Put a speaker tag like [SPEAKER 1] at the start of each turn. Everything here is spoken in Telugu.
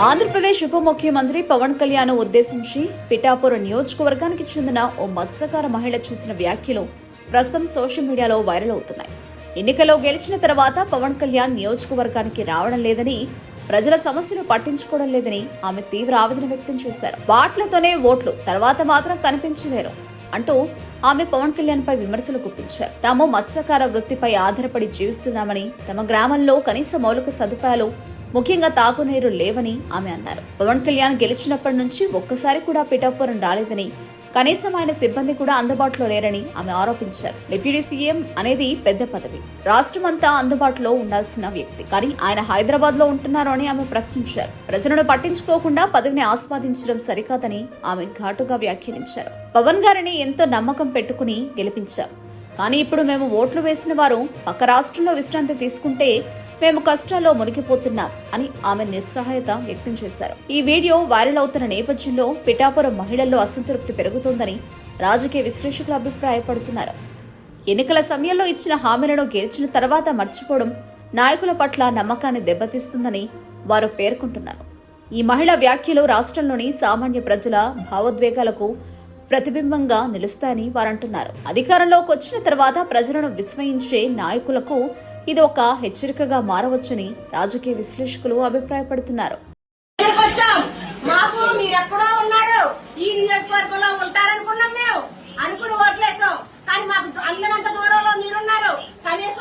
[SPEAKER 1] ఆంధ్రప్రదేశ్ ఉప ముఖ్యమంత్రి పవన్ కళ్యాణ్ ఉద్దేశించి పిఠాపురం నియోజకవర్గానికి చెందిన ఓ మత్స్యకార మహిళ చేసిన వ్యాఖ్యలు ప్రస్తుతం సోషల్ మీడియాలో వైరల్ అవుతున్నాయి. ఎన్నికల్లో గెలిచిన తర్వాత పవన్ కళ్యాణ్ నియోజకవర్గానికి రావడం లేదని, ప్రజల సమస్యలు పట్టించుకోవడం లేదని ఆమె తీవ్ర ఆవేదన వ్యక్తం చేశారు. వాట్లతోనే ఓట్లు, తర్వాత మాత్రం కనిపించలేరు అంటూ ఆమె పవన్ కళ్యాణ్ పై విమర్శలు గుప్పించారు. తాము మత్స్యకార వృత్తిపై ఆధారపడి జీవిస్తున్నామని, తమ గ్రామంలో కనీస మౌలిక సదుపాయాలు ముఖ్యంగా తాగునీరు లేవని ఆమె అన్నారు. పవన్ కళ్యాణ్ గెలిచినప్పటి నుంచి ఒక్కసారి కూడా పిఠాపురం రాలేదని, కనీసం ఆయన సిబ్బంది కూడా అందుబాటులో లేరని ఆమె ఆరోపించారు. డిప్యూటీ సీఎం అనేది పెద్ద పదవి, రాష్ట్రమంతా అందుబాటులో ఉండాల్సిన వ్యక్తి, కానీ ఆయన హైదరాబాద్ లో ఉంటున్నారు అని ఆమె ప్రశ్నించారు. ప్రజలను పట్టించుకోకుండా పదవిని ఆస్వాదించడం సరికాదని ఆమె ఘాటుగా వ్యాఖ్యానించారు. పవన్ గారిని ఎంతో నమ్మకం పెట్టుకుని గెలిపించాం, కానీ ఇప్పుడు మేము ఓట్లు వేసిన వారు పక్క రాష్ట్రంలో విశ్రాంతి తీసుకుంటే మేము కష్టాల్లో మునిగిపోతున్నాం అని ఆమె నిస్సహాయత వ్యక్తం చేశారు. ఈ వీడియో వైరల్ అవుతున్న నేపథ్యంలో పిఠాపురం మహిళల్లో అసంతృప్తి పెరుగుతోందని రాజకీయ విశ్లేషకులు అభిప్రాయపడుతున్నారు. ఎన్నికల సమయంలో ఇచ్చిన హామీలను గెలిచిన తర్వాత మర్చిపోవడం నాయకుల పట్ల నమ్మకాన్ని దెబ్బతీస్తుందని వారు పేర్కొంటున్నారు. ఈ మహిళ వ్యాఖ్యలు రాష్ట్రంలోని సామాన్య ప్రజల భావోద్వేగాలకు ప్రతిబింబంగా నిలుస్తాయని వారంటున్నారు. అధికారంలోకి వచ్చిన తర్వాత ప్రజలను విస్మయించే నాయకులకు ఇది ఒక హెచ్చరికగా మారవచ్చని రాజకీయ విశ్లేషకులు అభిప్రాయపడుతున్నారు.
[SPEAKER 2] మాకు మీరెక్కడో ఉన్నారు, ఈ నియోజకవర్గంలో ఉంటారనుకున్నాం, మేము అనుకుని ఓట్లేసాం, కానీ మాకు అందరంత దూరంలో మీరున్నారు. కనీసం